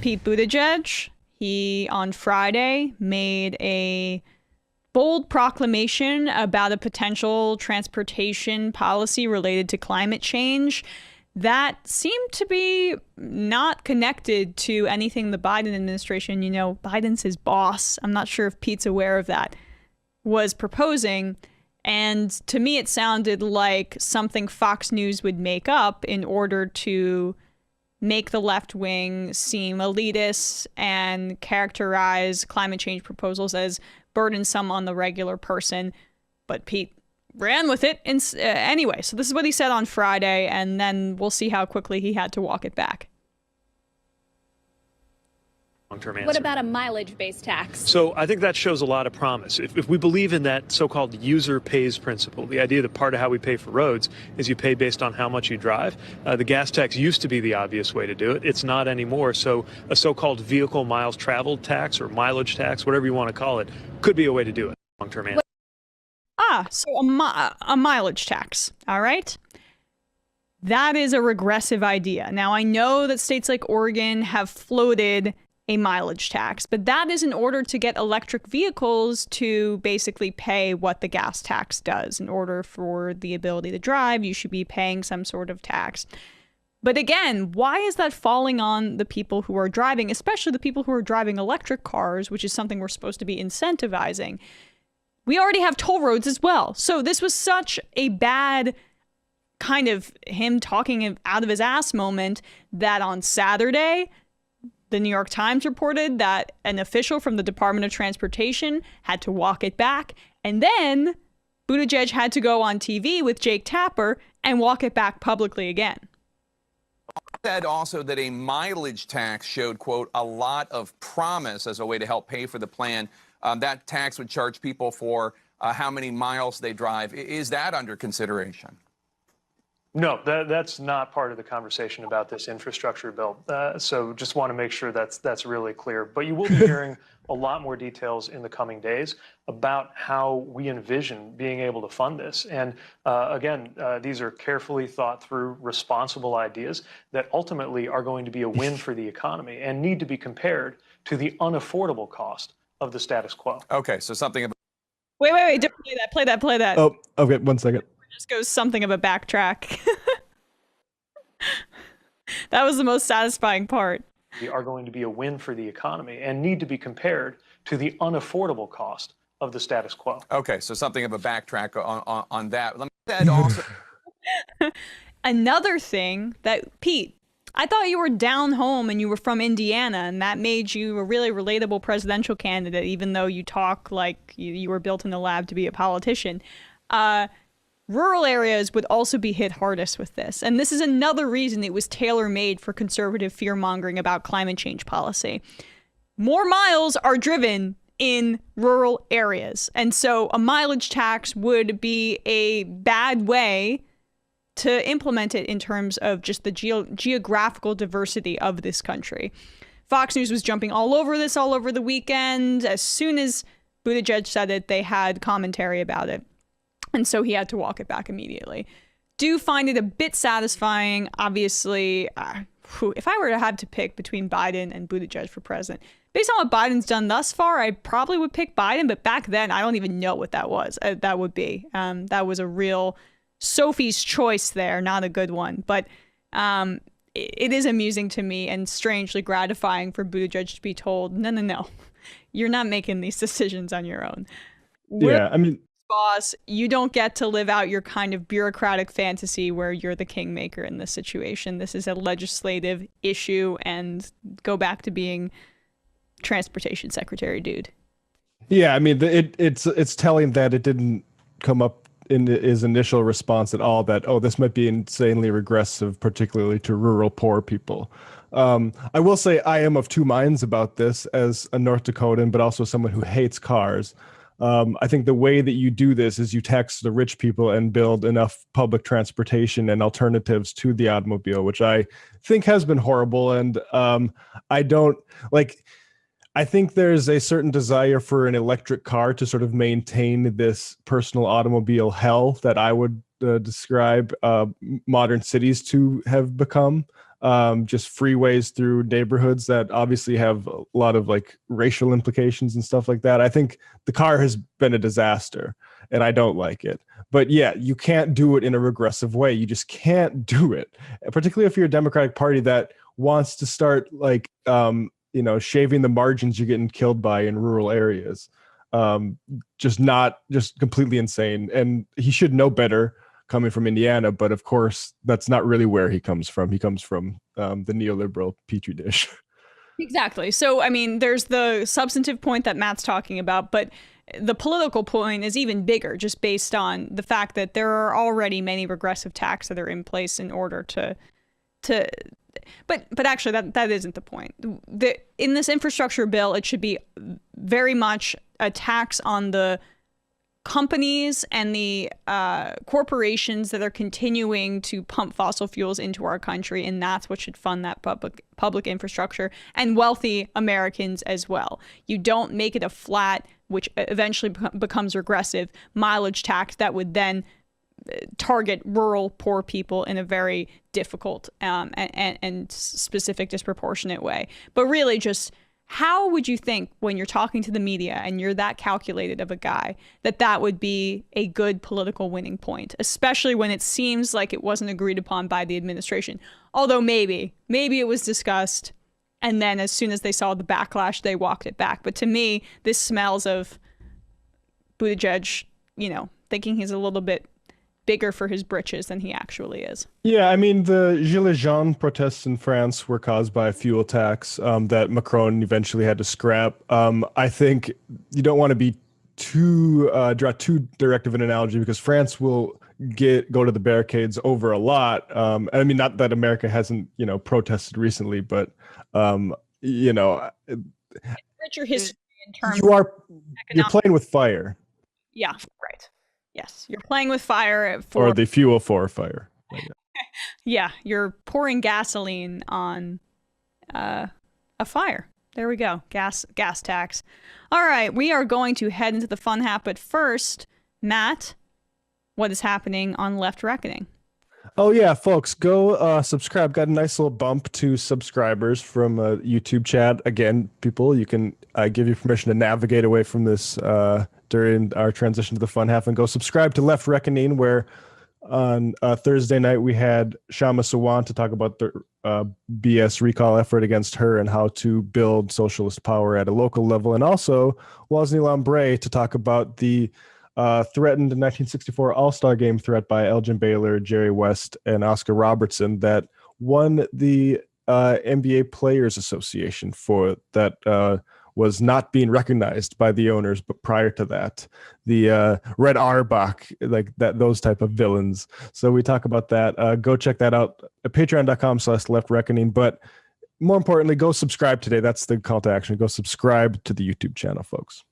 Pete Buttigieg. He, on Friday, made a bold proclamation about a potential transportation policy related to climate change that seemed to be not connected to anything the Biden administration, you know, Biden's his boss, I'm not sure if Pete's aware of that, was proposing. And to me, it sounded like something Fox News would make up in order to make the left wing seem elitist and characterize climate change proposals as burdensome on the regular person. But Pete ran with it anyway. So this is what he said on Friday, and then we'll see how quickly he had to walk it back. Long-term answer. What about a mileage-based tax? So I think that shows a lot of promise. If we believe in that so-called user pays principle, the idea that part of how we pay for roads is you pay based on how much you drive, the gas tax used to be the obvious way to do it. It's not anymore. So a so-called vehicle miles traveled tax or mileage tax, whatever you want to call it, could be a way to do it. Long-term answer. So a mileage tax, all right? That is a regressive idea. Now, I know that states like Oregon have floated a mileage tax, but that is in order to get electric vehicles to basically pay what the gas tax does. In order for the ability to drive, you should be paying some sort of tax. But again, why is that falling on the people who are driving, especially the people who are driving electric cars, which is something we're supposed to be incentivizing? We already have toll roads as well. So this was such a bad kind of him talking out of his ass moment that on Saturday, the New York Times reported that an official from the Department of Transportation had to walk it back. And then Buttigieg had to go on TV with Jake Tapper and walk it back publicly again. Said also that a mileage tax showed, quote, a lot of promise as a way to help pay for the plan. That tax would charge people for how many miles they drive. Is that under consideration? No, that's not part of the conversation about this infrastructure bill. So just want to make sure that's really clear. But you will be hearing a lot more details in the coming days about how we envision being able to fund this. And again, these are carefully thought through, responsible ideas that ultimately are going to be a win for the economy and need to be compared to the unaffordable cost of the status quo. Okay, so something about... Wait, play that. Oh, okay, 1 second. Just goes something of a backtrack. That was the most satisfying part. They are going to be a win for the economy and need to be compared to the unaffordable cost of the status quo. Okay, so something of a backtrack on that. Let me add also... Another thing that, Pete, I thought you were down home and you were from Indiana, and that made you a really relatable presidential candidate, even though you talk like you were built in a lab to be a politician. Rural areas would also be hit hardest with this. And this is another reason it was tailor-made for conservative fear-mongering about climate change policy. More miles are driven in rural areas. And so a mileage tax would be a bad way to implement it in terms of just the geographical diversity of this country. Fox News was jumping all over this all over the weekend. As soon as Buttigieg said it, they had commentary about it. And so he had to walk it back immediately. Do find it a bit satisfying. Obviously, if I were to have to pick between Biden and Buttigieg for president, based on what Biden's done thus far, I probably would pick Biden. But back then, I don't even know what that was. That would be. That was a real Sophie's choice there, not a good one. But it is amusing to me and strangely gratifying for Buttigieg to be told, no, you're not making these decisions on your own. Yeah, I mean, boss, you don't get to live out your kind of bureaucratic fantasy where you're the kingmaker in this situation. This is a legislative issue, and go back to being transportation secretary, dude. Yeah, I mean, it's telling that it didn't come up in his initial response at all that, oh, this might be insanely regressive, particularly to rural poor people. I will say I am of two minds about this as a North Dakotan, but also someone who hates cars. I think the way that you do this is you tax the rich people and build enough public transportation and alternatives to the automobile, which I think has been horrible. And I think there's a certain desire for an electric car to sort of maintain this personal automobile hell that I would describe modern cities to have become. just freeways through neighborhoods that obviously have a lot of like racial implications and stuff like that. I think the car has been a disaster and I don't like it. But yeah, you can't do it in a regressive way. You just can't do it, particularly if you're a Democratic Party that wants to start like, shaving the margins you're getting killed by in rural areas. Just completely insane. And he should know better coming from Indiana, but of course that's not really where he comes from. He comes from the neoliberal petri dish. Exactly. So, I mean, there's the substantive point that Matt's talking about, but the political point is even bigger, just based on the fact that there are already many regressive taxes that are in place in order to but actually that isn't the point. In this infrastructure bill, it should be very much a tax on the companies and the corporations that are continuing to pump fossil fuels into our country, and that's what should fund that public infrastructure, and wealthy Americans as well. You don't make it a flat, which eventually becomes regressive, mileage tax that would then target rural poor people in a very difficult and specific, disproportionate way. But really, just how would you think, when you're talking to the media and you're that calculated of a guy, that would be a good political winning point, especially when it seems like it wasn't agreed upon by the administration? Although maybe it was discussed, and then as soon as they saw the backlash, they walked it back. But to me, this smells of Buttigieg, thinking he's a little bit bigger for his britches than he actually is. Yeah, I mean, the Gilets jaunes protests in France were caused by a fuel tax that Macron eventually had to scrap. I think you don't want to be draw too direct of an analogy, because France will go to the barricades over a lot. I mean, not that America hasn't, protested recently, but richer history in terms you're playing with fire. Yeah, right. Yes, you're playing with fire or the fuel for fire. Yeah, you're pouring gasoline on a fire. There we go. Gas tax. All right, we are going to head into the fun hat, but first, Matt, what is happening on Left Reckoning? Oh yeah, folks, go subscribe. Got a nice little bump to subscribers from YouTube chat. Again, people, you can give you permission to navigate away from this during our transition to the fun half and go subscribe to Left Reckoning, where on Thursday night we had Shama Sawant to talk about the BS recall effort against her and how to build socialist power at a local level, and also Wozni Lambre to talk about the threatened 1964 All-Star Game threat by Elgin Baylor, Jerry West, and Oscar Robertson that won the NBA Players Association for that was not being recognized by the owners. But prior to that, the Red Auerbach, like that, those type of villains. So we talk about that. Go check that out at patreon.com/Left Reckoning. But more importantly, go subscribe today. That's the call to action. Go subscribe to the YouTube channel, folks.